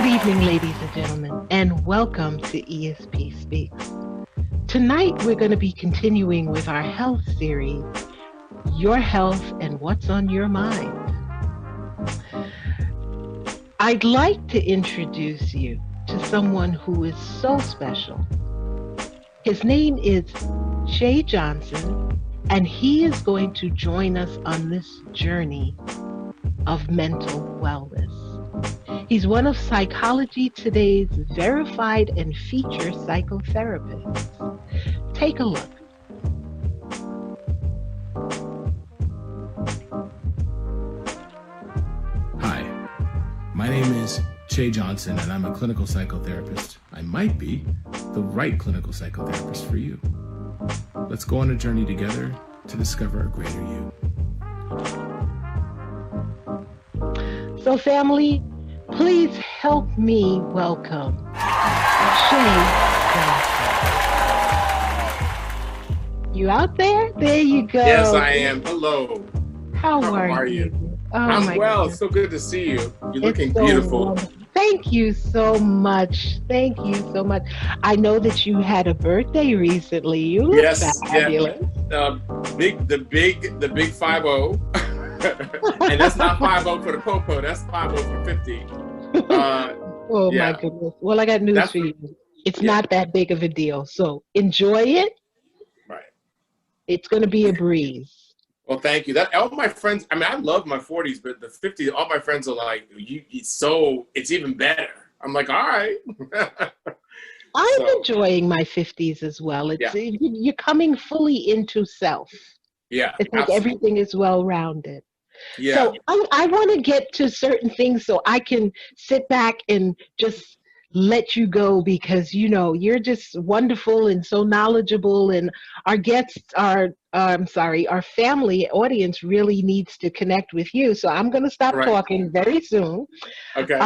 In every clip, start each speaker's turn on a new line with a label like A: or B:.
A: Good evening, ladies and gentlemen, and welcome to ESP Speaks. Tonight, we're going to be continuing with our health series, Your Health and What's on Your Mind. I'd like to introduce you to someone who is so special. His name is Shay Johnson, and he is going to join us on this journey of mental wellness. He's one of Psychology Today's verified and featured psychotherapists. Take a look.
B: Hi, my name is Shay Johnson, and I'm a clinical psychotherapist. I might be the right clinical psychotherapist for you. Let's go on a journey together to discover a greater you.
A: So, family, please help me welcome Shay Johnson. You out there? There you go.
C: Yes, I am. Hello.
A: How are you? Oh,
C: I'm well.
A: goodness.
C: It's so good to see you. You're looking
A: It's so
C: beautiful.
A: wonderful. Thank you so much. Thank you so much. I know that you had a birthday recently. You look fabulous.
C: Yeah. The big 50. And that's not 50 for the popo. That's 50 for 50.
A: Oh
C: yeah.
A: my goodness. Well, I got news for you. It's not that big of a deal. So enjoy it.
C: Right.
A: It's going to be a breeze.
C: Well, thank you. That all my friends. I mean, I love my 40s, but the 50s. All my friends are like, it's even better. I'm like, all right.
A: I'm enjoying my 50s as well. You're coming fully into self.
C: Yeah.
A: It's like
C: absolutely.
A: everything is well-rounded.
C: Yeah.
A: So I want to get to certain things so I can sit back and just let you go because, you're just wonderful and so knowledgeable, and our guests our family audience really needs to connect with you. So I'm going to stop talking very soon.
C: Okay.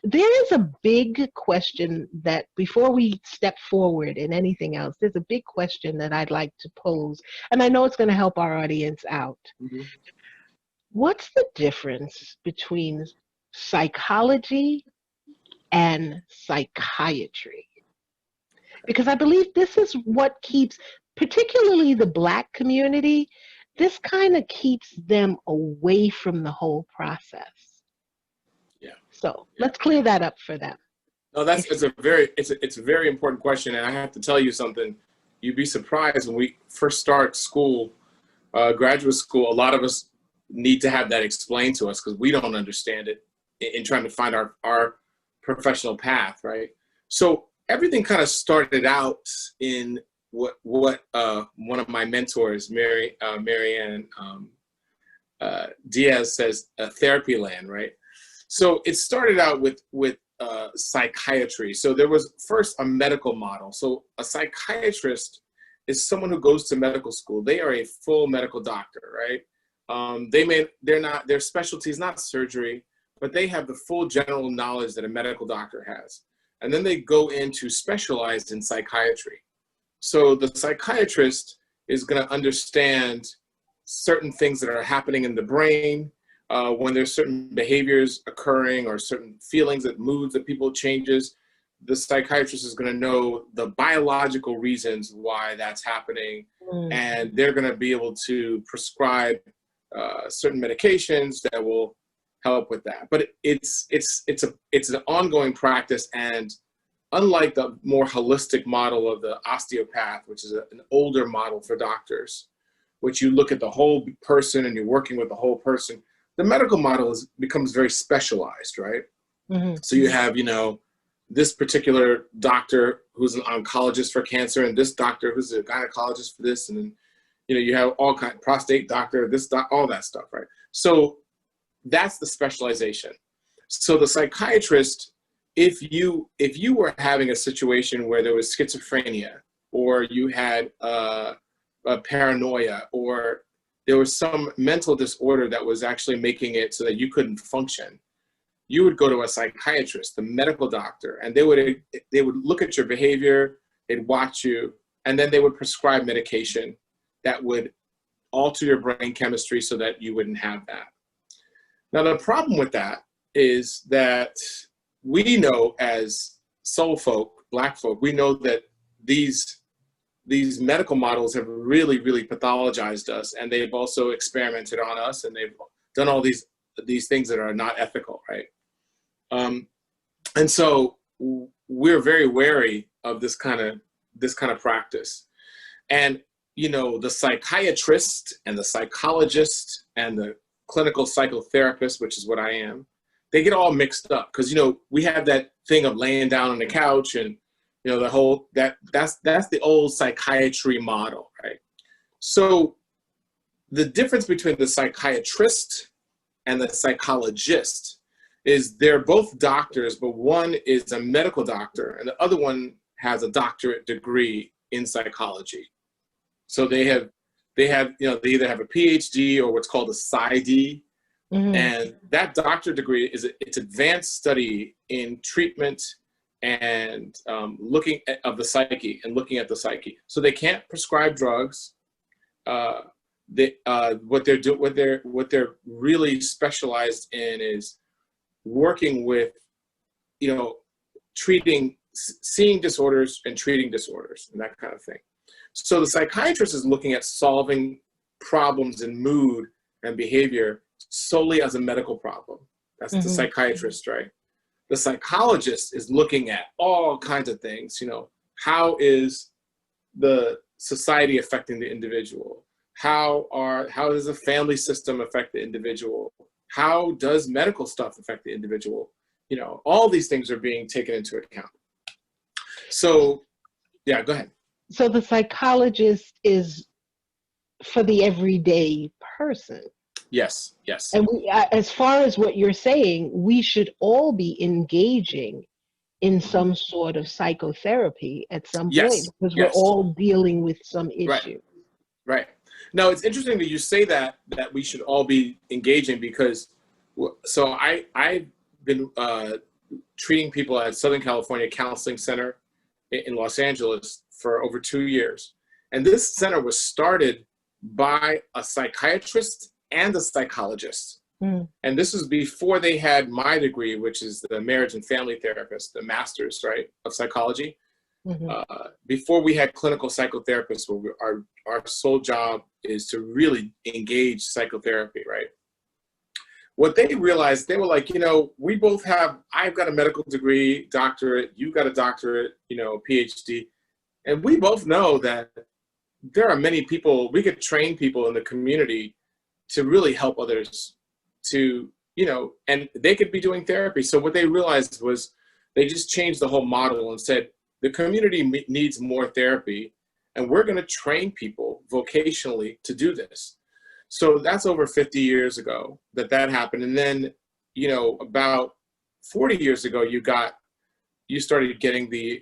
A: There is a big question that before we step forward in anything else, there's a big question that I'd like to pose, and I know it's going to help our audience out.
C: Mm-hmm.
A: What's the difference between psychology and psychiatry? Because I believe this is what keeps, particularly the Black community, this kind of keeps them away from the whole process.
C: Yeah.
A: So let's clear that up for them.
C: No, it's a very important question, and I have to tell you something. You'd be surprised when we first start school, graduate school. A lot of us need to have that explained to us because we don't understand it in trying to find our professional path, right? So everything kind of started out in what one of my mentors, Marianne Diaz, says, therapy land, right? So it started out with psychiatry. So there was first a medical model. So a psychiatrist is someone who goes to medical school. They are a full medical doctor, right? Their specialty is not surgery, but they have the full general knowledge that a medical doctor has. And then they go into specialized in psychiatry. So the psychiatrist is going to understand certain things that are happening in the brain, when there's certain behaviors occurring or certain feelings, that moods that people changes. The psychiatrist is going to know the biological reasons why that's happening, and they're going to be able to prescribe certain medications that will help with that. But it's an ongoing practice, and unlike the more holistic model of the osteopath, which is an older model for doctors, which you look at the whole person and you're working with the whole person, the medical model becomes very specialized, right? Mm-hmm. So you have, this particular doctor who's an oncologist for cancer, and this doctor who's a gynecologist for this, and then you have all kind of prostate doctor, all that stuff, right? So that's the specialization. So the psychiatrist, if you were having a situation where there was schizophrenia, or you had a paranoia, or there was some mental disorder that was actually making it so that you couldn't function, you would go to a psychiatrist, the medical doctor, and they would look at your behavior, they'd watch you, and then they would prescribe medication that would alter your brain chemistry so that you wouldn't have that. Now, the problem with that is that we know as soul folk, Black folk, we know that these medical models have really, really pathologized us, and they've also experimented on us, and they've done all these things that are not ethical, right? And so we're very wary of this kind of practice. And you know, the psychiatrist and the psychologist and the clinical psychotherapist, which is what I am, they get all mixed up because, you know, we have that thing of laying down on the couch and, you know, the whole, that's the old psychiatry model, right? So the difference between the psychiatrist and the psychologist is they're both doctors, but one is a medical doctor and the other one has a doctorate degree in psychology. So they have, you know, they either have a PhD or what's called a PsyD. Mm-hmm. And that doctorate degree it's advanced study in treatment and looking at the psyche and looking at the psyche. So they can't prescribe drugs. What they're really specialized in is working with, you know, seeing disorders and treating disorders and that kind of thing. So the psychiatrist is looking at solving problems in mood and behavior solely as a medical problem. That's the psychiatrist, right? The psychologist is looking at all kinds of things, you know, how is the society affecting the individual? How does the family system affect the individual? How does medical stuff affect the individual? You know, all these things are being taken into account. So, yeah, go ahead.
A: So the psychologist is for the everyday person.
C: Yes, yes.
A: And as far as what you're saying, we should all be engaging in some sort of psychotherapy at some point because we're all dealing with some issue.
C: Right. Now, it's interesting that you say that we should all be engaging because, so I've been treating people at Southern California Counseling Center in Los Angeles for over 2 years. And this center was started by a psychiatrist and a psychologist. Mm. And this was before they had my degree, which is the marriage and family therapist, the master's, right, of psychology. Mm-hmm. Before we had clinical psychotherapists, where our sole job is to really engage psychotherapy, right? What they realized, they were like, you know, we both I've got a medical degree, doctorate, you got a doctorate, you know, PhD. And we both know that there are many people, we could train people in the community to really help others to, you know, and they could be doing therapy. So what they realized was they just changed the whole model and said, the community needs more therapy and we're going to train people vocationally to do this. So that's over 50 years ago that happened. And then, you know, about 40 years ago, you started getting the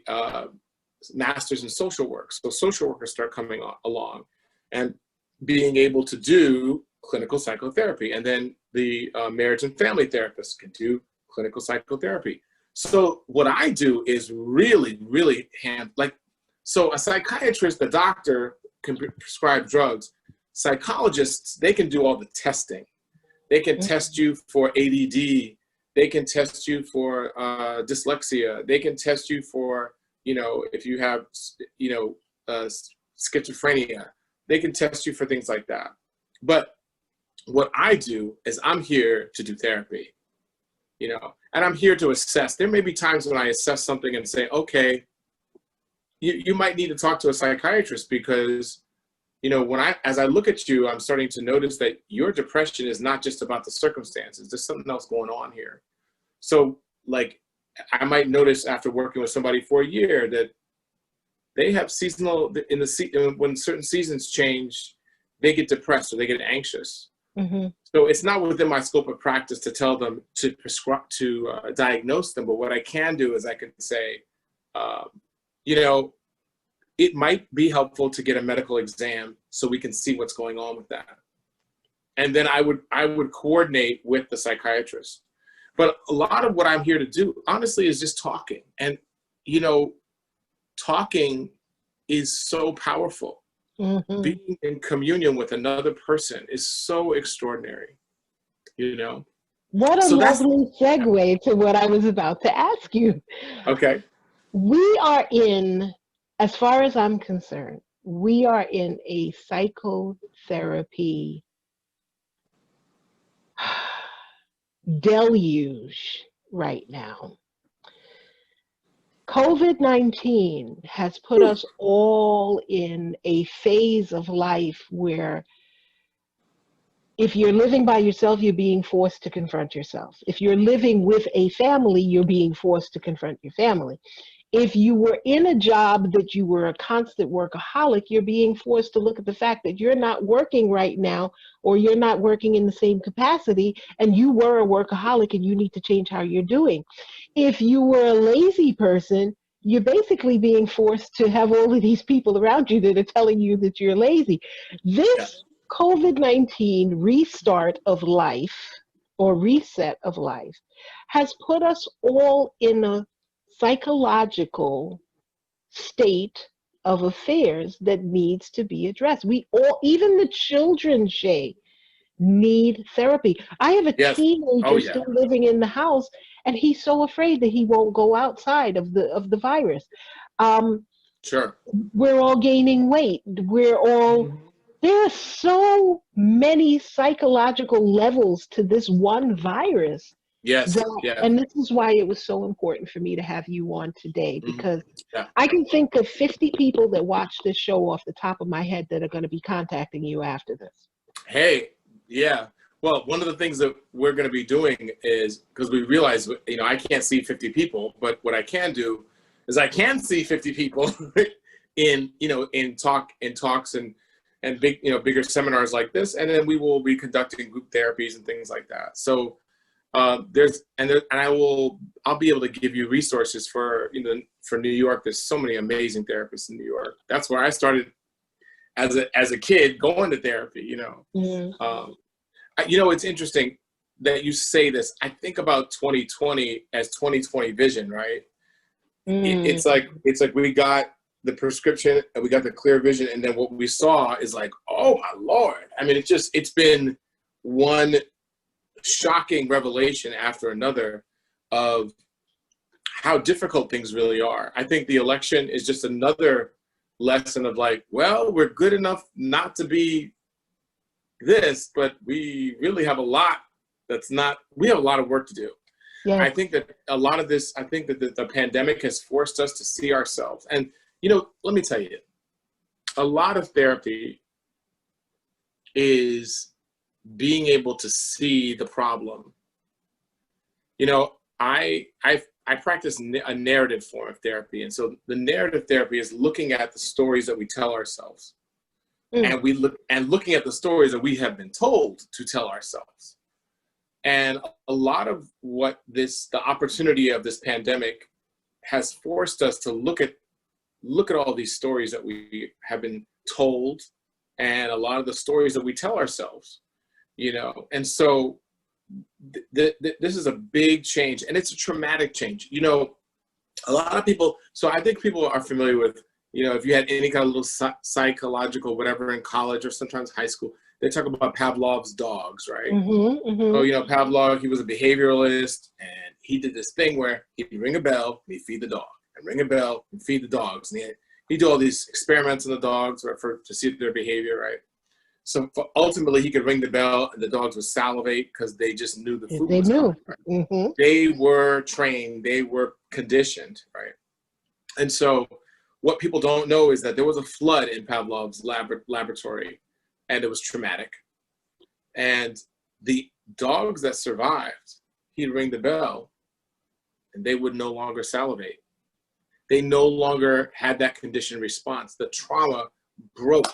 C: masters in social work. So social workers start coming along and being able to do clinical psychotherapy. And then the marriage and family therapists can do clinical psychotherapy. So what I do is really, really so a psychiatrist, the doctor can prescribe drugs. Psychologists, they can do all the testing. They can test you for ADD. They can test you for dyslexia. They can test you for, you know, if you have, you know, schizophrenia. They can test you for things like that. But what I do is I'm here to do therapy, you know, and I'm here to assess. There may be times when I assess something and say, okay, you might need to talk to a psychiatrist because, you know, as I look at you, I'm starting to notice that your depression is not just about the circumstances. There's something else going on here. So, like, I might notice after working with somebody for a year that they have when certain seasons change, they get depressed or they get anxious. Mm-hmm. So it's not within my scope of practice to tell them to prescribe, to diagnose them. But what I can do is I can say, you know, it might be helpful to get a medical exam so we can see what's going on with that. And then I would coordinate with the psychiatrist. But a lot of what I'm here to do, honestly, is just talking. And, you know, talking is so powerful. Mm-hmm. Being in communion with another person is so extraordinary, you know?
A: What a
C: So that's
A: lovely segue to what I was about to ask you.
C: okay.
A: We are in, as far as I'm concerned, we are in a psychotherapy deluge right now. COVID-19 has put us all in a phase of life where if you're living by yourself, you're being forced to confront yourself. If you're living with a family, you're being forced to confront your family. If you were in a job that you were a constant workaholic, you're being forced to look at the fact that you're not working right now, or you're not working in the same capacity, and you were a workaholic and you need to change how you're doing. If you were a lazy person, you're basically being forced to have all of these people around you that are telling you that you're lazy.
C: Yeah.
A: This COVID-19 restart of life, or reset of life, has put us all in a psychological state of affairs that needs to be addressed. We all, even the children, Shay, need therapy. I have a
C: Yes. Oh
A: teenager
C: yeah.
A: still living in the house, and he's so afraid that he won't go outside of the virus. Um,
C: Sure.
A: we're all gaining weight. We're all, there are so many psychological levels to this one virus
C: Yes.
A: that,
C: Yeah.
A: and this is why it was so important for me to have you on today,
C: Mhm.
A: because
C: Yeah.
A: I can think of 50 people that watch this show off the top of my head that are going to be contacting you after this.
C: Hey, yeah. Well, one of the things that we're going to be doing is, because we realize, I can't see 50 people, but what I can do is I can see 50 people in talks and big, bigger seminars like this, and then we will be conducting group therapies and things like that. So I'll be able to give you resources for New York. There's so many amazing therapists in New York. That's where I started as a kid going to therapy.
A: Mm.
C: It's interesting that you say this. I think about 2020 as 2020 vision, right?
A: Mm.
C: It's like we got the prescription and we got the clear vision, and then what we saw is like, oh my Lord. I mean, it's been one shocking revelation after another of how difficult things really are. I think the election is just another lesson of like, well, we're good enough not to be this, but we really have a lot we have a lot of work to do. I
A: Yes.
C: think that a lot of this, I think that the pandemic has forced us to see ourselves. And, let me tell you, a lot of therapy is being able to see the problem. I practice a narrative form of therapy. And so the narrative therapy is looking at the stories that we tell ourselves.
A: Mm.
C: And looking at the stories that we have been told to tell ourselves. And a lot of what the opportunity of this pandemic has forced us to look at all these stories that we have been told, and a lot of the stories that we tell ourselves, and so this is a big change, and it's a traumatic change. A lot of people, so I think people are familiar with, if you had any kind of little psychological whatever in college or sometimes high school, they talk about Pavlov's dogs, right?
A: Mm-hmm,
C: So,
A: mm-hmm.
C: Pavlov, he was a behavioralist, and he did this thing where he'd ring a bell, and he'd feed the dog, and ring a bell, and feed the dogs. And he'd do all these experiments on the dogs to see their behavior, right? So ultimately, he could ring the bell, and the dogs would salivate because they just knew the food
A: They
C: was
A: knew.
C: coming, right?
A: Mm-hmm.
C: They were trained, they were conditioned, right? And so what people don't know is that there was a flood in Pavlov's laboratory, and it was traumatic. And the dogs that survived, he'd ring the bell, and they would no longer salivate. They no longer had that conditioned response. The trauma broke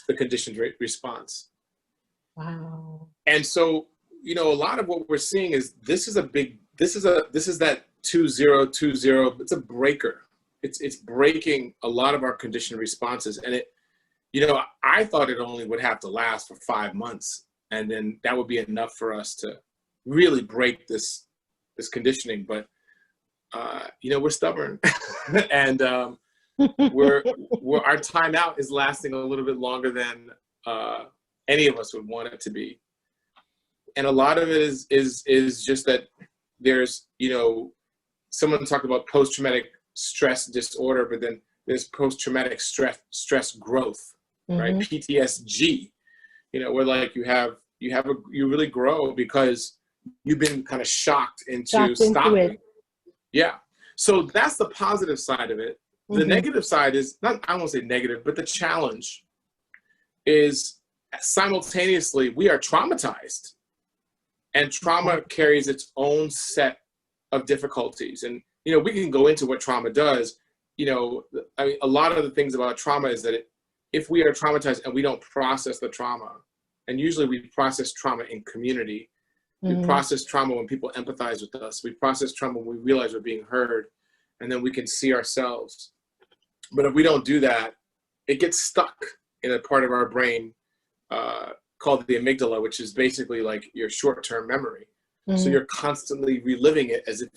C: the conditioned response.
A: Wow.
C: And so, a lot of what we're seeing is this is that 2020. It's a breaker. It's breaking a lot of our conditioned responses. And I thought it only would have to last for 5 months, and then that would be enough for us to really break this conditioning. But we're stubborn, and our timeout is lasting a little bit longer than any of us would want it to be. and a lot of it is just that there's, someone talked about post-traumatic stress disorder, but then there's post-traumatic stress growth, right? PTSG, where like you really grow because you've been kind of shocked into stopping. It. Yeah. So that's the positive side of it. The negative side is not, I won't say negative, but the challenge is simultaneously we are traumatized, and trauma carries its own set of difficulties. And, we can go into what trauma does. I mean, a lot of the things about trauma is that if we are traumatized and we don't process the trauma, and usually we process trauma in community, we process trauma when people empathize with us, we process trauma when we realize we're being heard, and then we can see ourselves. But if we don't do that, it gets stuck in a part of our brain called the amygdala, which is basically like your short-term memory. So you're constantly reliving it as if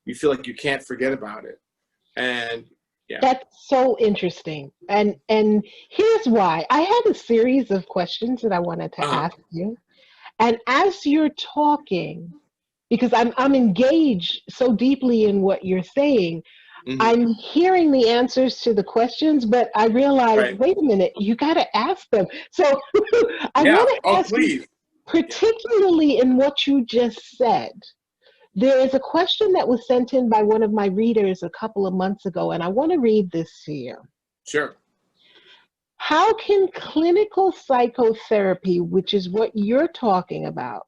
C: you feel like you can't forget about it. And yeah.
A: That's so interesting. And here's why. I had a series of questions that I wanted to ask you. And as you're talking, because I'm engaged so deeply in what you're saying, I'm hearing the answers to the questions, but I realize, wait a minute, you got to ask them. So I want to ask you, particularly in what you just said, there is a question that was sent in by one of my readers a couple of months ago, and I want to read this to you.
C: Sure.
A: How can clinical psychotherapy, which is what you're talking about,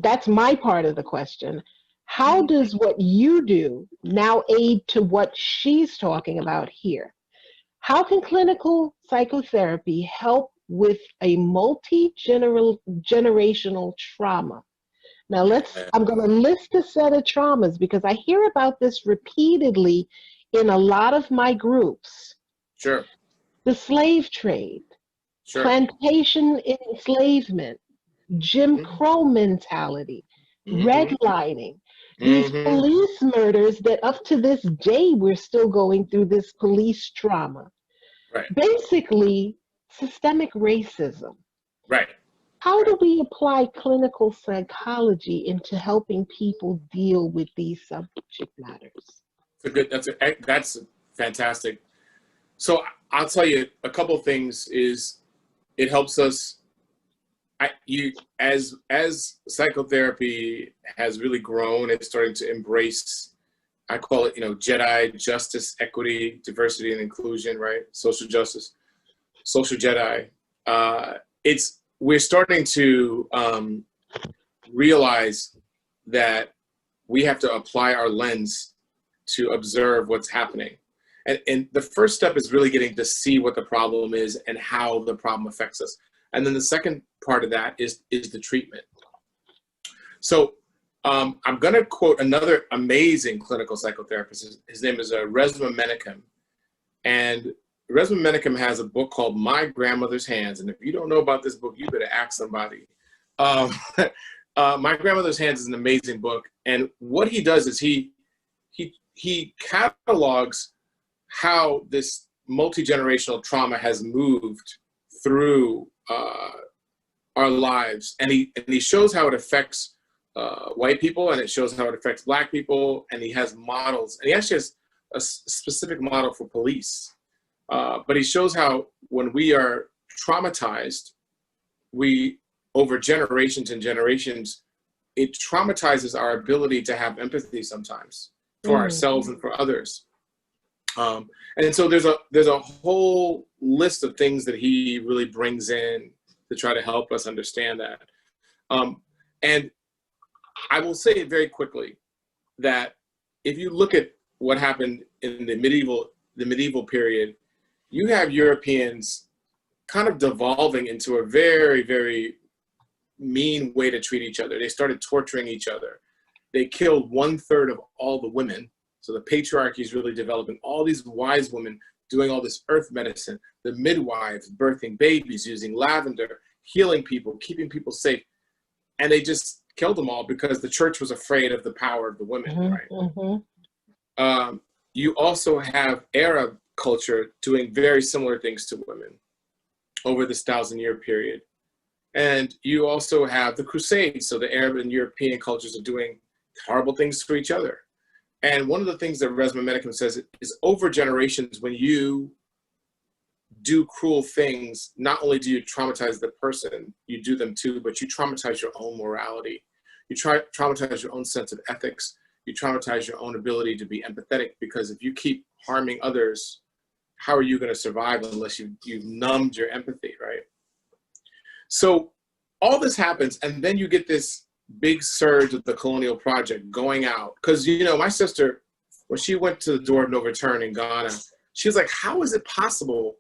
A: that's my part of the question, how does what you do now aid to what she's talking about here? How can clinical psychotherapy help with a multi-generational trauma? Now I'm going to list a set of traumas because I hear about this repeatedly in a lot of my groups.
C: Sure.
A: The slave trade, plantation enslavement, Jim Crow mentality, redlining, these police murders that up to this day we're still going through this police trauma.
C: Right.
A: Basically, systemic racism.
C: Right.
A: How do we apply clinical psychology into helping people deal with these subject matters?
C: That's fantastic. So I'll tell you a couple of things. Is it helps us. As psychotherapy has really grown, it's starting to embrace, I call it, Jedi justice, equity, diversity, and inclusion, right? Social justice, social Jedi. We're starting to realize that we have to apply our lens to observe what's happening. And the first step is really getting to see what the problem is and how the problem affects us. And then the second part of that is the treatment. So I'm going to quote another amazing clinical psychotherapist. His name is Resmaa Menakem. And Resmaa Menakem has a book called My Grandmother's Hands. And if you don't know about this book, you better ask somebody. My Grandmother's Hands is an amazing book. And what he does is he catalogs how this multi-generational trauma has moved through our lives, and he shows how it affects white people, and it shows how it affects Black people, and he has models, and he actually has a specific model for police, but he shows how when we are traumatized, we over generations and generations, it traumatizes our ability to have empathy sometimes for ourselves and for others. And so there's a whole list of things that he really brings in to try to help us understand that. And I will say very quickly that if you look at what happened in the medieval period, you have Europeans kind of devolving into a very, very mean way to treat each other. They started torturing each other. They killed 1/3 of all the women. So the patriarchy is really developing. All these wise women doing all this earth medicine, the midwives birthing babies, using lavender, healing people, keeping people safe. And they just killed them all because the church was afraid of the power of the women, right? You also have Arab culture doing very similar things to women over this 1,000-year period. And you also have the Crusades. So the Arab and European cultures are doing horrible things to each other. And one of the things that Resmaa Menakem says is over generations, when you do cruel things, not only do you traumatize the person you do them to, but you traumatize your own morality. You traumatize your own sense of ethics. You traumatize your own ability to be empathetic, because if you keep harming others, how are you going to survive unless you've numbed your empathy, right? So all this happens, and then you get this big surge of the colonial project going out. Because, you know, my sister, when she went to the door of no return in Ghana, she was like, how is it possible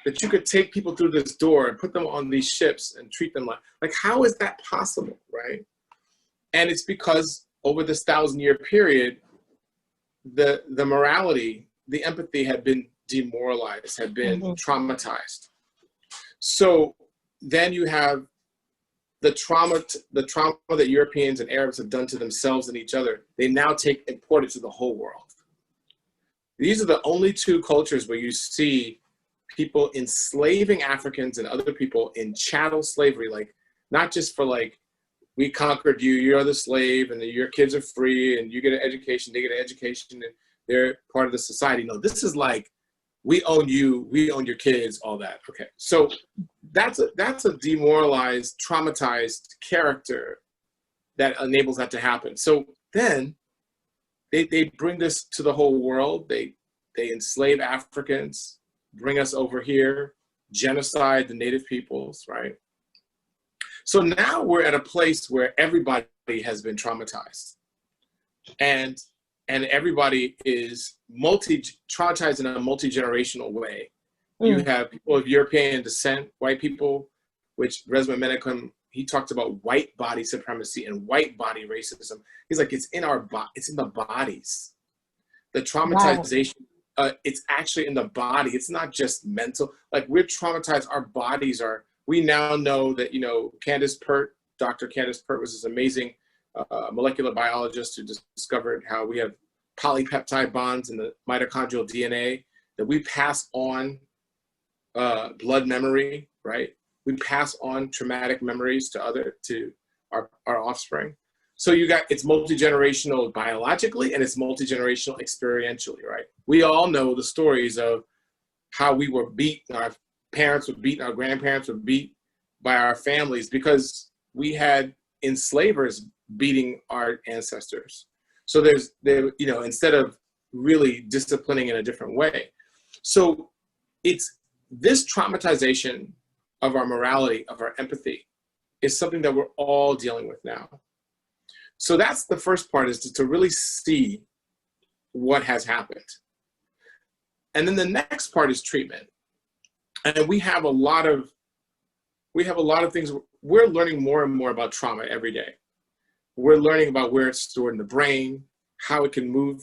C: that you could take people through this door and put them on these ships and treat them like how is that possible, right? And it's because over this 1,000-year period, the morality, the empathy had been demoralized, had been traumatized. So then you have the trauma that Europeans and Arabs have done to themselves and each other. They now import it to the whole world. These are the only two cultures where you see people enslaving Africans and other people in chattel slavery, like not just for like, we conquered you, you're the slave, and your kids are free, and you get an education, they get an education, and they're part of the society. No, this is like, we own you, we own your kids, all that. Okay, so that's a demoralized, traumatized character that enables that to happen. So then they bring this to the whole world. They enslave Africans, bring us over here, genocide the native peoples, right? So now we're at a place where everybody has been traumatized, and everybody is traumatized in a multi-generational way. You have people of European descent, white people, which Resmaa Menakem, he talked about white body supremacy and white body racism. He's like, it's in it's in the bodies. The traumatization, it's actually in the body. It's not just mental. Like, we're traumatized. Our bodies are. We now know that, you know, Dr. Candace Pert was this amazing molecular biologist who discovered how we have polypeptide bonds in the mitochondrial DNA, that we pass on blood memory, right? We pass on traumatic memories to our offspring. So it's multi-generational biologically, and it's multi-generational experientially, right? We all know the stories of how we were beaten, our parents were beaten, our grandparents were beat by our families because we had enslavers beating our ancestors. So instead of really disciplining in a different way. So it's this traumatization of our morality, of our empathy, is something that we're all dealing with now. So that's the first part, is to really see what has happened. And then the next part is treatment. And we have a lot of things. We're learning more and more about trauma every day. We're learning about where it's stored in the brain, how it can move.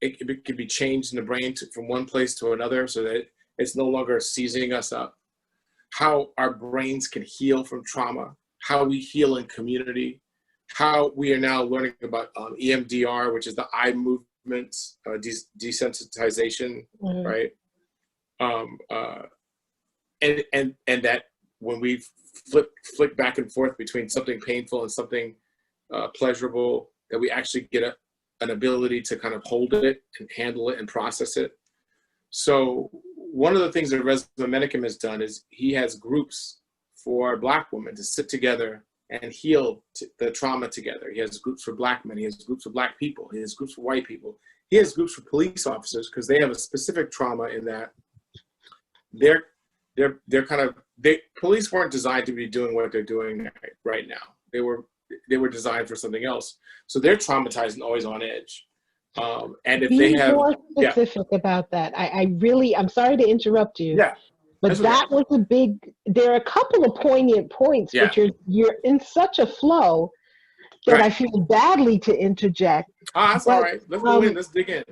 C: It can be changed in the brain from one place to another so that it's no longer seizing us up. How our brains can heal from trauma, how we heal in community, how we are now learning about EMDR, which is the eye movements, desensitization, right? And that when we flick back and forth between something painful and something pleasurable, that we actually get an ability to kind of hold it and handle it and process it. So one of the things that Resmaa Menakem has done is he has groups for Black women to sit together and heal the trauma together. He has groups for Black men. He has groups for Black people. He has groups for white people. He has groups for police officers because they have a specific trauma in that police weren't designed to be doing what they're doing right now. They were designed for something else. So they're traumatized and always on edge. And if they have
A: more specific about that, I'm sorry to interrupt you.
C: Yeah.
A: But that was a big, there are a couple of poignant points, but you're in such a flow that I feel badly to interject.
C: That's all right. Let's go in, let's dig in.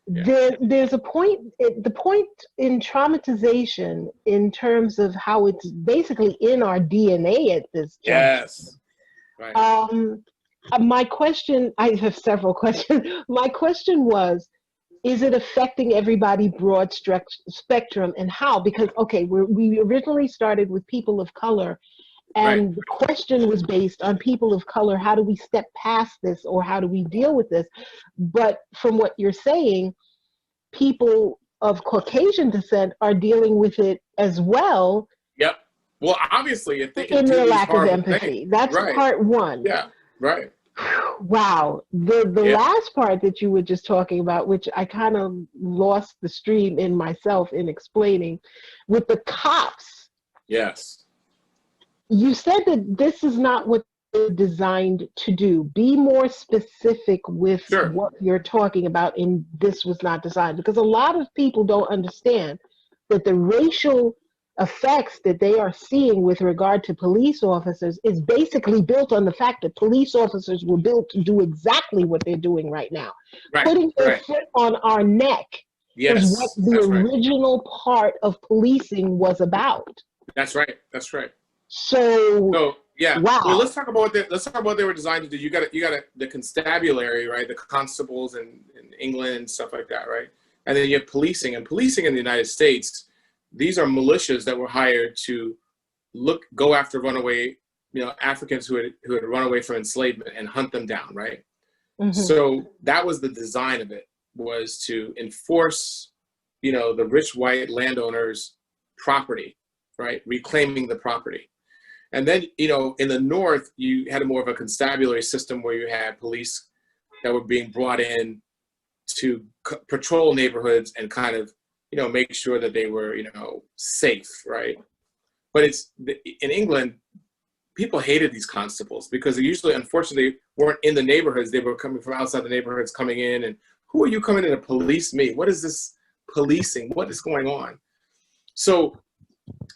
A: Yeah. There's a point, the point in traumatization in terms of how it's basically in our DNA at this juncture.
C: Yes. Right.
A: My question, I have several questions. My question was, is it affecting everybody broad spectrum, and how? Because, okay, we originally started with people of color, And the question was based on people of color. How do we step past this, or how do we deal with this? But from what you're saying, people of Caucasian descent are dealing with it as well.
C: Yep. Well, obviously, if they can
A: in
C: do
A: their
C: these
A: lack of
C: horrible
A: empathy.
C: things.
A: That's part one.
C: Yeah. Right.
A: Wow. The last part that you were just talking about, which I kind of lost the stream in myself in explaining, with the cops.
C: Yes.
A: You said that this is not what they're designed to do. Be more specific with what you're talking about in this was not designed, because a lot of people don't understand that the racial effects that they are seeing with regard to police officers is basically built on the fact that police officers were built to do exactly what they're doing right now. Putting their foot on our neck is what the original part of policing was about.
C: That's right. That's right.
A: So
C: yeah.
A: Wow.
C: Well, let's talk about what they were designed to do. You got the constabulary, right? The constables in England and stuff like that, right? And then you have policing, and policing in the United States. These are militias that were hired to go after runaway, Africans who had run away from enslavement and hunt them down, right? Mm-hmm. So that was the design of it, was to enforce, the rich white landowners' property, right? Reclaiming the property. And then, in the North, you had more of a constabulary system where you had police that were being brought in to patrol neighborhoods and kind of, make sure that they were, safe, right? But in England, people hated these constables because they usually, unfortunately, weren't in the neighborhoods. They were coming from outside the neighborhoods, coming in, and who are you coming in to police me? What is this policing? What is going on? So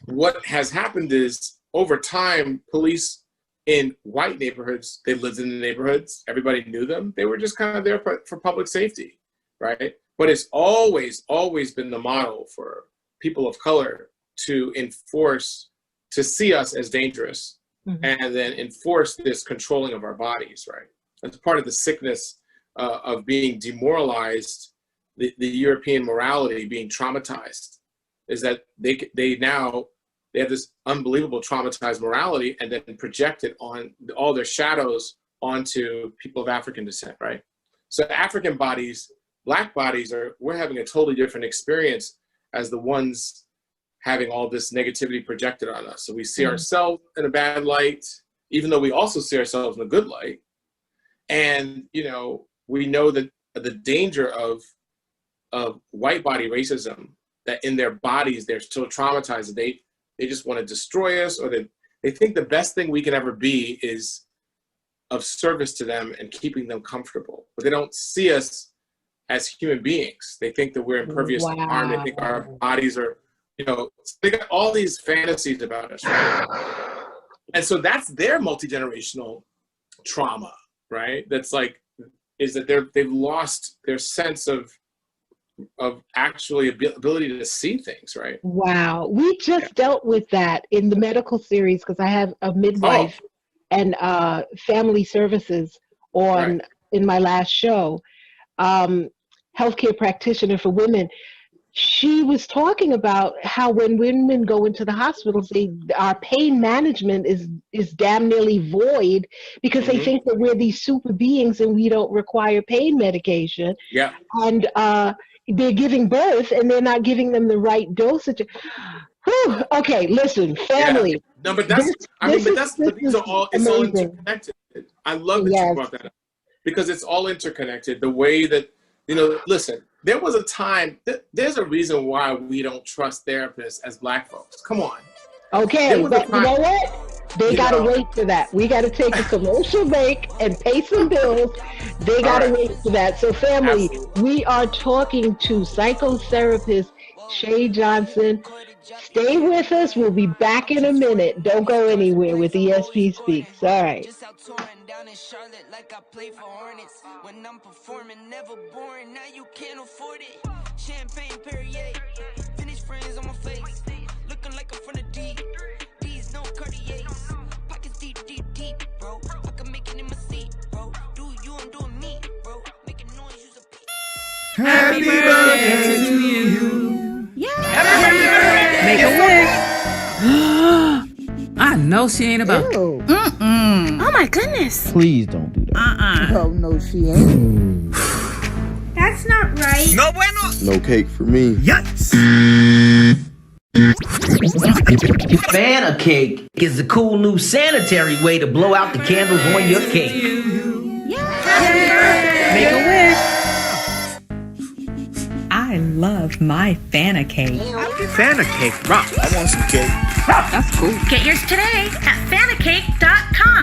C: what has happened is, over time, police in white neighborhoods, they lived in the neighborhoods, everybody knew them. They were just kind of there for public safety, right? But it's always been the model for people of color to see us as dangerous, mm-hmm. and then enforce this controlling of our bodies, right? That's part of the sickness of being demoralized, the European morality being traumatized, is that they have this unbelievable traumatized morality and then project it on all their shadows onto people of African descent, right? So African bodies, Black bodies, we're having a totally different experience as the ones having all this negativity projected on us. So we see ourselves in a bad light, even though we also see ourselves in a good light. And, we know that the danger of white body racism, that in their bodies, they're still traumatized. They just want to destroy us, or they think the best thing we can ever be is of service to them and keeping them comfortable. But they don't see us as human beings. They think that we're impervious to harm. They think our bodies are, they got all these fantasies about us, right? And so that's their multi-generational trauma, right? That's is that they've lost their sense of actually ability to see things, right?
A: Wow. We just dealt with that in the medical series, because I have a midwife and family services on in my last show, healthcare practitioner for women. She was talking about how when women go into the hospitals, our pain management is damn nearly void, because mm-hmm. they think that we're these super beings and we don't require pain medication.
C: Yeah.
A: And they're giving birth and they're not giving them the right dosage. Whew. Okay, listen, family.
C: Yeah. No, but these are all, it's all interconnected. I love that you brought that up, because it's all interconnected. The way that, listen, there was a time, there's a reason why we don't trust therapists as Black folks. Come on.
A: Okay, but you know what? They got to wait for that. We got to take a commercial break and pay some bills. They got to wait for that. So family, absolutely. We are talking to psychotherapist Shay Johnson. Stay with us. We'll be back in a minute. Don't go anywhere with ESP Speaks. All right. Just out touring down in Charlotte like I play for Hornets. When I'm performing, never boring. Now you can't afford it. Champagne Perrier. Finish friends on my face. Looking like I'm from the deep. These no Cartiers. Pockets deep, deep, deep, bro. I can make it in my seat, bro. Do you, I'm doing me, bro. Making noise, use a beat.
D: Happy birthday to you. Yeah. Happy birthday. Make a wish. I I know she ain't about.
E: Ew.
F: Oh my goodness.
E: Please don't do that. Oh, no, she ain't.
F: That's not right.
G: No bueno.
H: No cake for me.
G: Yikes.
I: Fanacade is a cool new sanitary way to blow out the candles on your cake.
F: Make a wish.
J: I love my Fanacade.
G: Fanacade rock. I want some cake.
J: That's cool.
F: Get yours today at fanacade.com.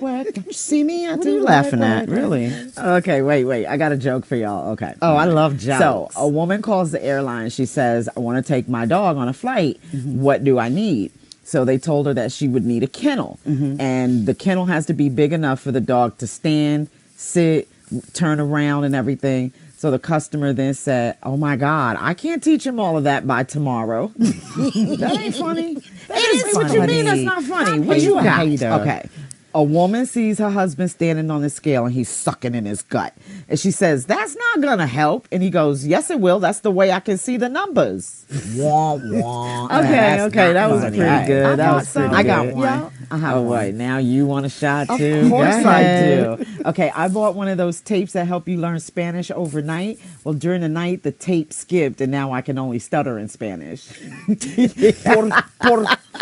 E: Don't you see me? What are you laughing at? Really? Okay, wait. I got a joke for y'all. Okay. Oh, I love jokes. So, a woman calls the airline. She says, I want to take my dog on a flight. What do I need? So they told her that she would need a kennel. And the kennel has to be big enough for the dog to stand, sit, turn around and everything. So the customer then said, oh my God, I can't teach him all of that by tomorrow. That ain't funny. That is funny. What you mean that's not funny? What you got? Okay. A woman sees her husband standing on the scale and he's sucking in his gut. And she says, that's not going to help. And he goes, yes, it will. That's the way I can see the numbers. Wah, wah. Okay. That was pretty good. I got one. Yeah, I have one. Right, now you want a shot too? Of course I do. Okay, I bought one of those tapes that help you learn Spanish overnight. Well, during the night, the tape skipped and now I can only stutter in Spanish.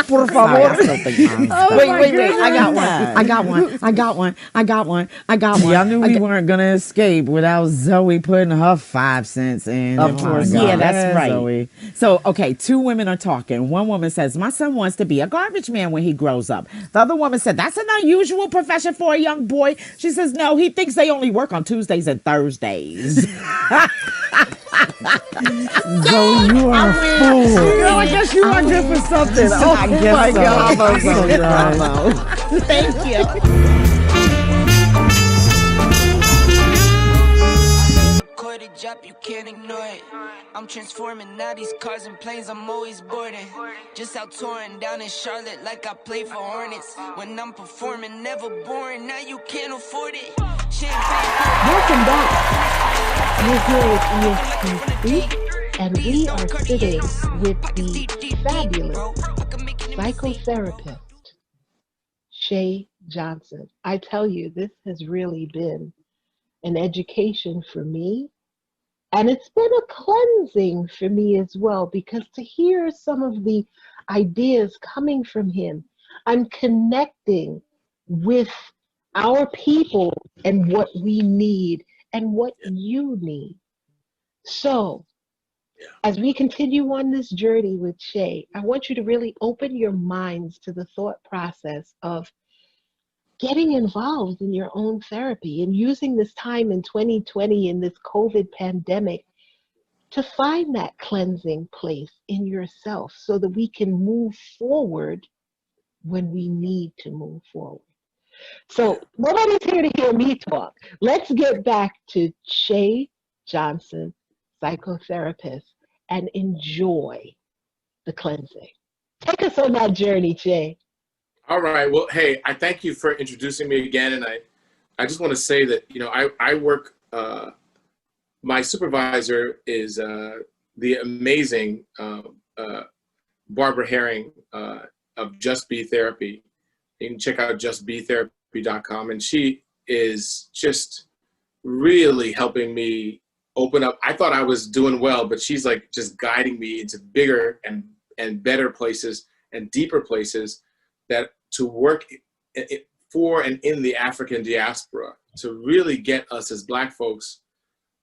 E: Por favor. Wait. I got one. Y'all knew we weren't going to escape without Zoe putting her 5 cents in. Of course. Yeah, that's right. Zoe. So, okay, 2 women are talking. One woman says, my son wants to be a garbage man when he grows up. The other woman said, that's an unusual profession for a young boy. She says, no, he thinks they only work on Tuesdays and Thursdays. Zoe, you are a fool. Girl, I guess you are good for something. Oh, I guess my God. Bravo. Thank you.
K: Job, you can't ignore it. I'm transforming now these cars and planes, I'm always boarding. Just out touring down in Charlotte like I play for Hornets. When I'm performing, never boring, now you can't afford it.
A: Welcome back. You're here with ESP and we are sitting with the fabulous psychotherapist, Shay Johnson. I tell you, this has really been an education for me. And it's been a cleansing for me as well, because to hear some of the ideas coming from him, I'm connecting with our people and what we need and what you need. So as we continue on this journey with Shay, I want you to really open your minds to the thought process of getting involved in your own therapy and using this time in 2020 in this COVID pandemic to find that cleansing place in yourself so that we can move forward when we need to move forward. So nobody's here to hear me talk. Let's get back to Shay Johnson, psychotherapist, and enjoy the cleansing. Take us on that journey, Shay.
C: All right. Well, hey, I thank you for introducing me again. And I just want to say that, I work, my supervisor is the amazing Barbara Herring of Just Be Therapy. You can check out justbetherapy.com. And she is just really helping me open up. I thought I was doing well, but she's like just guiding me into bigger and better places and deeper places that to work for and in the African diaspora, to really get us as Black folks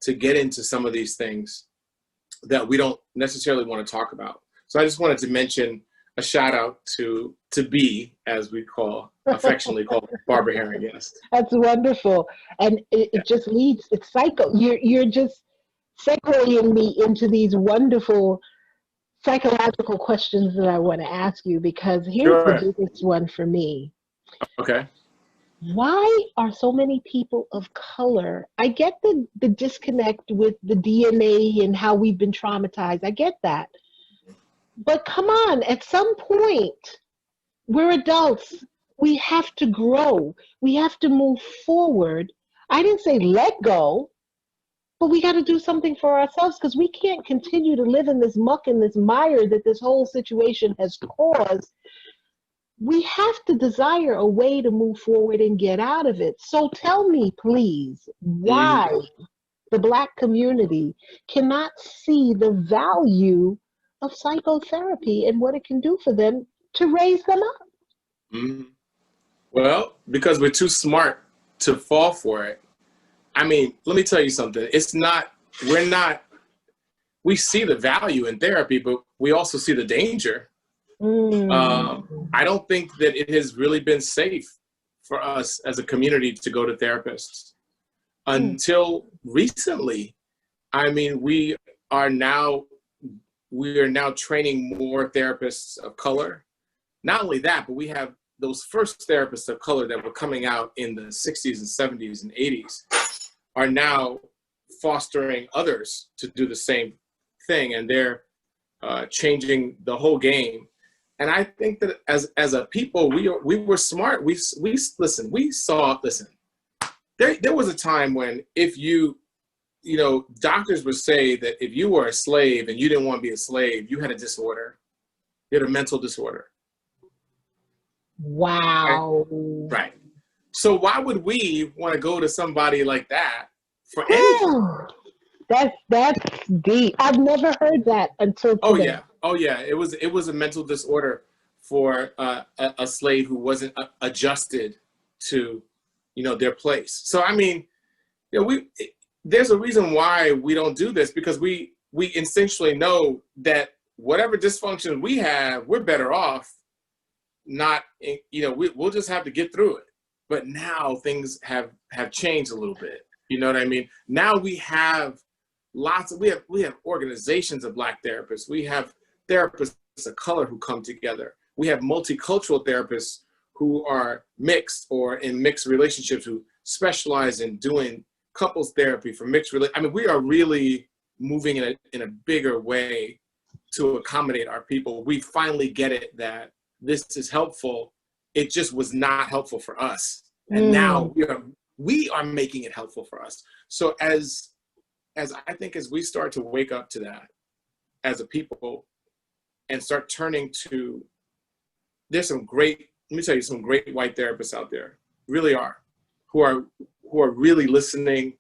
C: to get into some of these things that we don't necessarily want to talk about. So I just wanted to mention a shout out to B, as we affectionately call Barbara Herring. Yes,
A: that's wonderful, and it just leads. It's psycho. You're just segueing me into these wonderful psychological questions that I want to ask you, because here's
C: Sure.
A: the biggest one for me.
C: Okay.
A: Why are so many people of color? I get the disconnect with the DNA and how we've been traumatized. I get that. But come on, at some point, we're adults. We have to grow. We have to move forward. I didn't say let go, but we got to do something for ourselves, because we can't continue to live in this muck and this mire that this whole situation has caused. We have to desire a way to move forward and get out of it. So tell me, please, why the Black community cannot see the value of psychotherapy and what it can do for them to raise them up?
C: Well, because we're too smart to fall for it. I mean, let me tell you something. We see the value in therapy, but we also see the danger. I don't think that it has really been safe for us as a community to go to therapists until recently. I mean, we are now training more therapists of color. Not only that, but we have those first therapists of color that were coming out in the 60s and 70s and 80s are now fostering others to do the same thing, and they're changing the whole game. And I think that as a people, we were smart. There was a time when doctors would say that if you were a slave and you didn't want to be a slave, you had a disorder. You had a mental disorder.
A: Wow.
C: Right. So why would we want to go to somebody like that for anything?
A: That's deep. I've never heard that until today.
C: Oh yeah. It was a mental disorder for a slave who wasn't adjusted to, their place. So I mean, there's a reason why we don't do this, because we instinctually know that whatever dysfunction we have, we're better off not. We'll just have to get through it. But now things have changed a little bit. You know what I mean? Now we have we have organizations of Black therapists. We have therapists of color who come together. We have multicultural therapists who are mixed or in mixed relationships who specialize in doing couples therapy for mixed relationships. I mean, we are really moving in a bigger way to accommodate our people. We finally get it that this is helpful. It just was not helpful for us. And now we are making it helpful for us. So as I think as we start to wake up to that as a people and start turning to, let me tell you, some great white therapists out there, really are, who are really listening.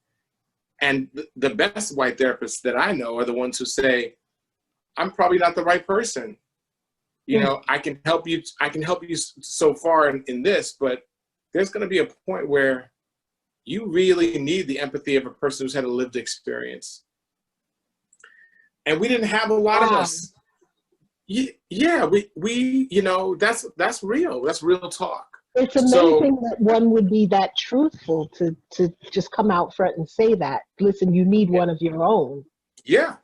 C: And the best white therapists that I know are the ones who say, I'm probably not the right person. I can help you so far in this, but there's going to be a point where you really need the empathy of a person who's had a lived experience. And we didn't have a lot of us. Yeah, we that's real. That's real talk.
A: It's amazing that one would be that truthful to just come out front and say that. Listen, you need one of your own.
C: Yeah.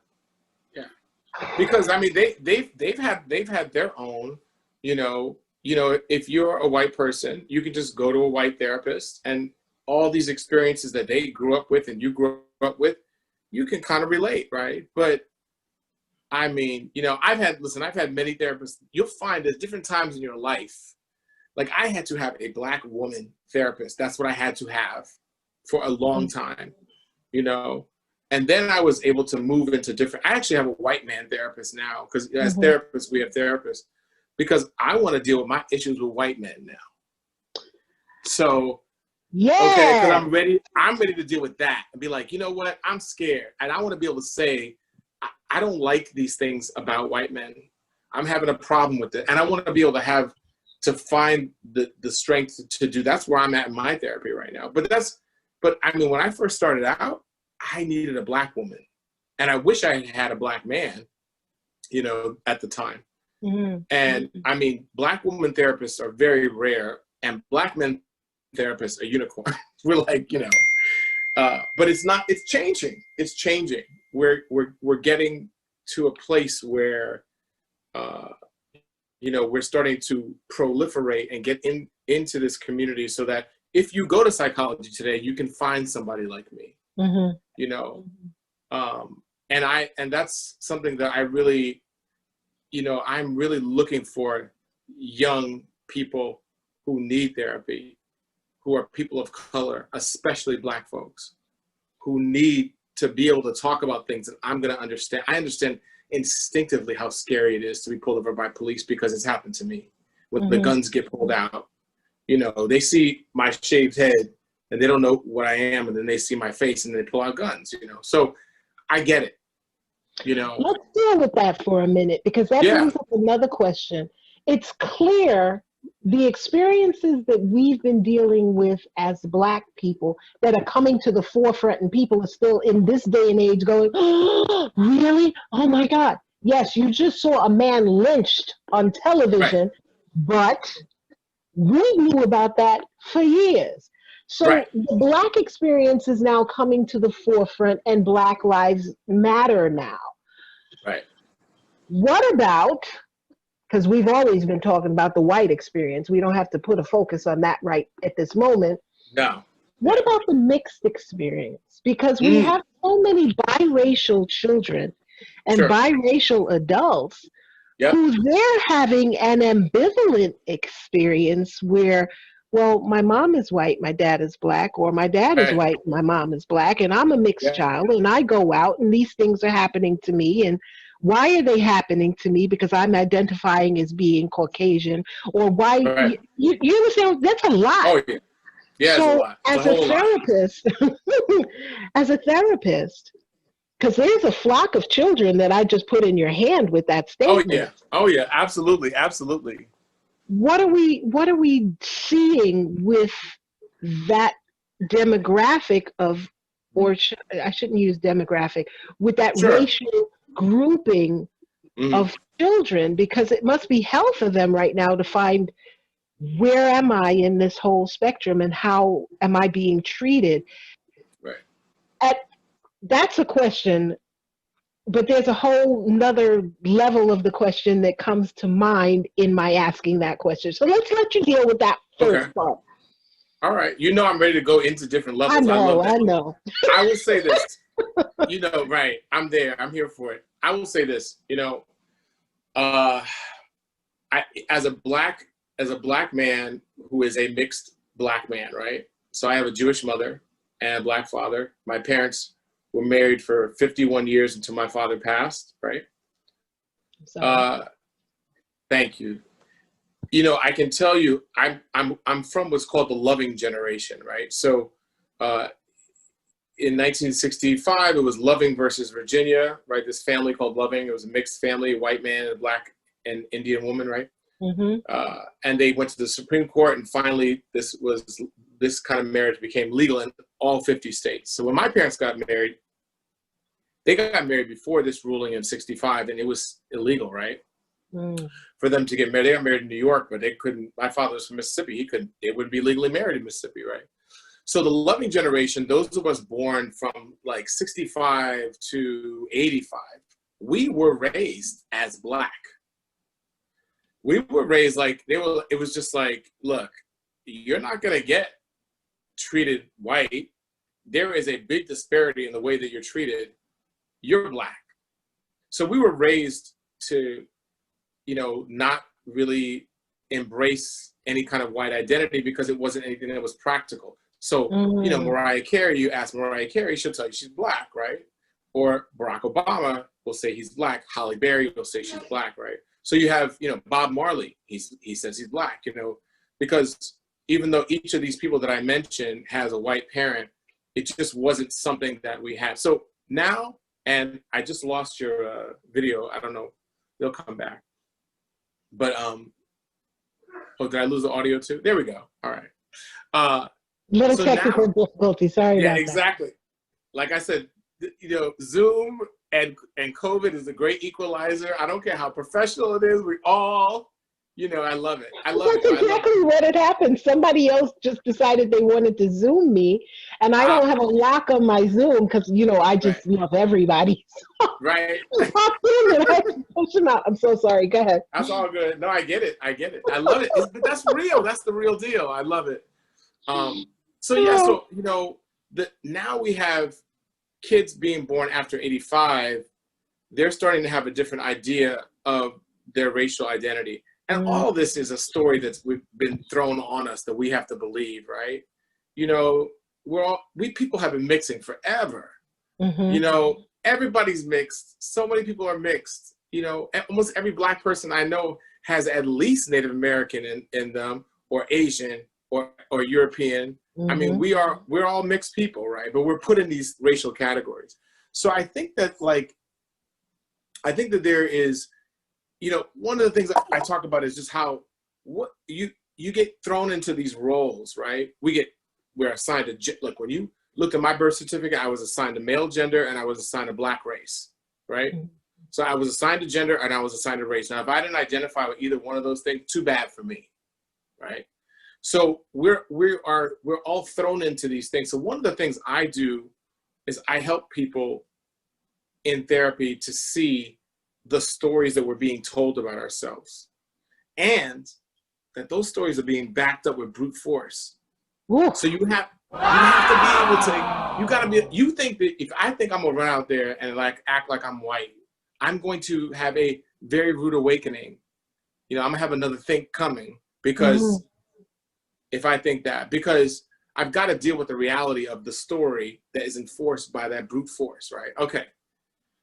C: Because I mean, they've had their own. If you're a white person, you can just go to a white therapist, and all these experiences that they grew up with and you grew up with, you can kind of relate, right? But I mean, I've had many therapists. You'll find there's different times in your life. Like I had to have a Black woman therapist. That's what I had to have for a long time, And then I was able to move into different. I actually have a white man therapist now, because as therapists, we have therapists, because I want to deal with my issues with white men now. So, okay, because I'm ready to deal with that and be like, you know what, I'm scared. And I want to be able to say, I don't like these things about white men. I'm having a problem with it. And I want to be able to find the strength to do. That's where I'm at in my therapy right now. But I mean, when I first started out, I needed a Black woman, and I wish I had a Black man, at the time. And I mean, Black woman therapists are very rare, and Black men therapists are unicorns. We're like, but it's not. It's changing. It's changing. We're getting to a place where we're starting to proliferate and get into this community so that if you go to psychology today, you can find somebody like me, and that's something that I really, I'm really looking for young people who need therapy, who are people of color, especially Black folks, who need to be able to talk about things that I'm going to understand. I understand instinctively how scary it is to be pulled over by police because it's happened to me. When the guns get pulled out, they see my shaved head and they don't know what I am, and then they see my face and they pull out guns, So I get it,
A: Let's deal with that for a minute, because that brings up another question. It's clear the experiences that we've been dealing with as Black people that are coming to the forefront, and people are still in this day and age going, oh, really? Oh my God. Yes, you just saw a man lynched on television, but we knew about that for years. So the Black experience is now coming to the forefront, and Black lives matter now.
C: Right.
A: What about, because we've always been talking about the white experience, we don't have to put a focus on that right at this moment.
C: No.
A: What about the mixed experience? Because we have so many biracial children and biracial adults who they're having an ambivalent experience where, well, my mom is white, my dad is Black, or my dad is white, my mom is Black, and I'm a mixed child, and I go out and these things are happening to me, and why are they happening to me? Because I'm identifying as being Caucasian, or why, you understand, that's a lot.
C: Oh, yeah. Yeah,
A: so
C: it's a lot.
A: As a therapist, because there's a flock of children that I just put in your hand with that statement.
C: Oh yeah, absolutely, absolutely.
A: What are we seeing with that demographic of, or I shouldn't use demographic, with that racial grouping of children? Because it must be hell for them right now to find, where am I in this whole spectrum and how am I being treated?
C: Right.
A: That's a question, but there's a whole nother level of the question that comes to mind in my asking that question. So let's let you deal with that first part.
C: All right. I'm ready to go into different levels.
A: I know.
C: I will say this, I'm there. I'm here for it. I will say this, as a black man who is a mixed Black man, right? So I have a Jewish mother and a Black father. My parents were married for 51 years until my father passed, right? Thank you. I can tell you, I'm from what's called the loving generation, right? So in 1965, it was Loving versus Virginia, right? This family called Loving. It was a mixed family, a white man, a Black and Indian woman, right? And they went to the Supreme Court, and finally this kind of marriage became legal in all 50 states. So when my parents got married, they got married before this ruling in 65, and it was illegal, right? For them to get married. They got married in New York, but they couldn't. My father was from Mississippi. They wouldn't be legally married in Mississippi, right? So the loving generation, those of us born from like 65 to 85, we were raised as Black. We were raised like it was just like, look, you're not going to get treated white. There is a big disparity in the way that you're treated. You're Black. So we were raised to, not really embrace any kind of white identity because it wasn't anything that was practical. So, Mariah Carey, you ask Mariah Carey, she'll tell you she's Black, right? Or Barack Obama will say he's Black. Halle Berry will say she's Black, right? So you have, Bob Marley, he says he's Black, because even though each of these people that I mentioned has a white parent, it just wasn't something that we had. So now, and I just lost your video. I don't know, they'll come back. But, did I lose the audio too? There we go. All right.
A: Little technical difficulty, sorry about that.
C: Yeah, exactly. Like I said, Zoom and COVID is a great equalizer. I don't care how professional it is. We all You know, I love it. I love
A: That's
C: it.
A: exactly what had happened. Somebody else just decided they wanted to Zoom me, and I don't have a lock on my Zoom because, you know, I just love everybody.
C: Right.
A: Push them out. I'm so sorry. Go ahead.
C: That's all good. No, I get it. I get it. I love it. But that's real. That's the real deal. I love it. So you know, now we have kids being born after 85. They're starting to have a different idea of their racial identity. And all this is a story that's been thrown on us that we have to believe, right? You know, we people have been mixing forever. You know, everybody's mixed. So many people are mixed. You know, almost every Black person I know has at least Native American in them, or Asian, or European. I mean, we're all mixed people, right? But we're put in these racial categories. So I think that there is, you know, one of the things I talk about is just how you get thrown into these roles, right? We're assigned to, like when you look at my birth certificate, I was assigned to male gender and I was assigned to Black race, right? So I was assigned to gender and I was assigned to race. Now, if I didn't identify with either one of those things, too bad for me, right? So we're all thrown into these things. So one of the things I do is I help people in therapy to see the stories that we're being told about ourselves, and that those stories are being backed up with brute force. So you have to be able to, you think that if I think I'm gonna run out there and like act like I'm white, I'm going to have a very rude awakening. You know, I'm gonna have another think coming, because if I think that, because I've got to deal with the reality of the story that is enforced by that brute force, right? Okay.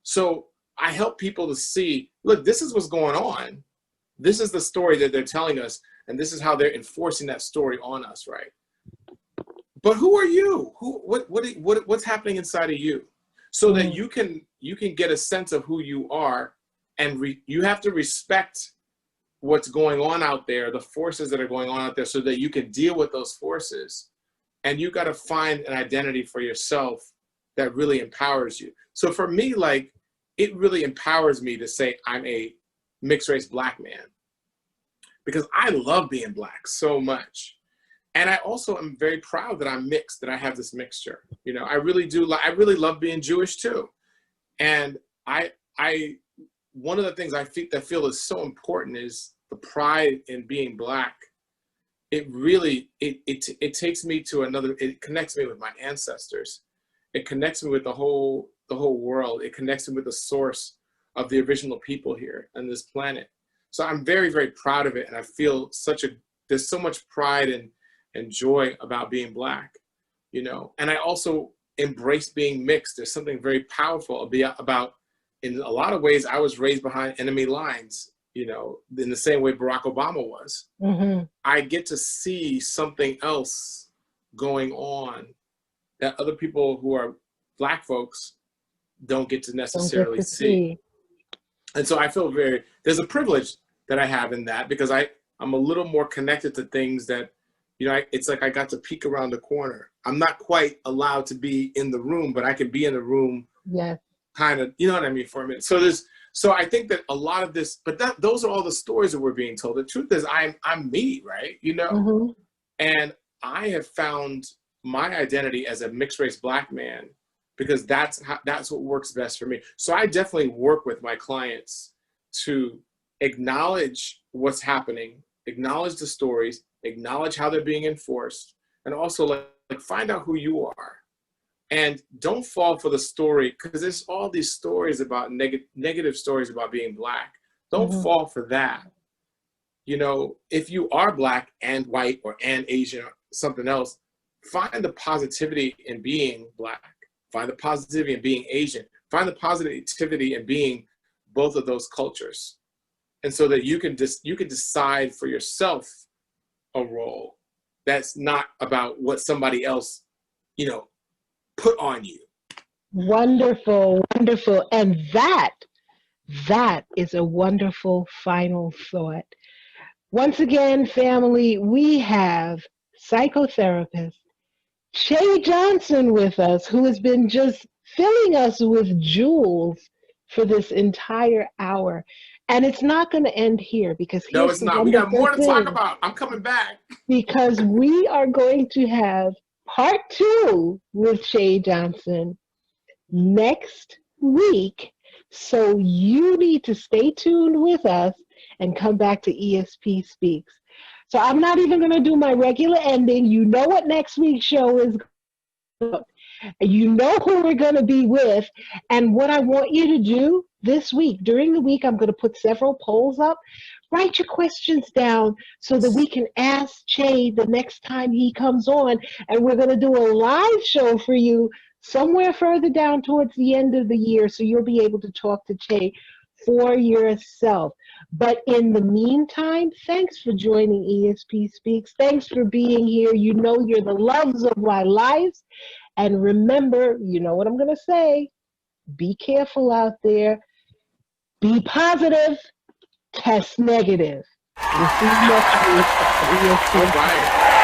C: So I help people to see, look, this is what's going on. This is the story that they're telling us, and this is how they're enforcing that story on us, right? But who are you? What's happening inside of you? So that you can get a sense of who you are, and you have to respect what's going on out there, the forces that are going on out there, so that you can deal with those forces. And you got to find an identity for yourself that really empowers you. So for me, like, it really empowers me to say I'm a mixed race Black man, because I love being Black so much. And I also am very proud that I'm mixed, that I have this mixture. You know, I really do. I really love being Jewish too. And one of the things I feel is so important is the pride in being Black. It really, it takes me to it connects me with my ancestors. It connects me with the whole world. It connects me with the source of the original people here on this planet. So I'm very, very proud of it. And I feel there's so much pride and joy about being Black, you know. And I also embrace being mixed. There's something very powerful about, in a lot of ways, I was raised behind enemy lines, you know, in the same way Barack Obama was. I get to see something else going on that other people who are Black folks don't get to necessarily see. And so I feel there's a privilege that I have in that, because I'm a little more connected to things that, you know, it's like I got to peek around the corner. I'm not quite allowed to be in the room, but I can be in the room. Yes. Kind of, you know what I mean, for a minute. So I think that a lot of this, but those are all the stories that we're being told. The truth is I'm me, right? You know? And I have found my identity as a mixed race Black man, because that's what works best for me. So I definitely work with my clients to acknowledge what's happening, acknowledge the stories, acknowledge how they're being enforced, and also like find out who you are. And don't fall for the story, because there's all these stories about negative stories about being Black. Don't fall for that. You know, if you are Black and white and Asian or something else, find the positivity in being Black. Find the positivity in being Asian. Find the positivity in being both of those cultures. And so that you can decide for yourself a role that's not about what somebody else, you know, put on you.
A: Wonderful, wonderful. And that is a wonderful final thought. Once again, family, we have psychotherapist Che Johnson with us, who has been just filling us with jewels for this entire hour. And it's not going to end here because
C: no, it's not. We got more to talk about. I'm coming back.
A: Because we are going to have part 2 with Shay Johnson next week. So you need to stay tuned with us and come back to ESP Speaks. So I'm not even going to do my regular ending. You know what next week's show is. You know who we're going to be with. And what I want you to do this week, during the week, I'm going to put several polls up. Write your questions down so that we can ask Che the next time he comes on. And we're going to do a live show for you somewhere further down towards the end of the year, so you'll be able to talk to Che for yourself. But in the meantime, thanks for joining ESP Speaks. Thanks for being here. You know you're the loves of my life. And remember, you know what I'm going to say. Be careful out there. Be positive. Test negative. This is next week.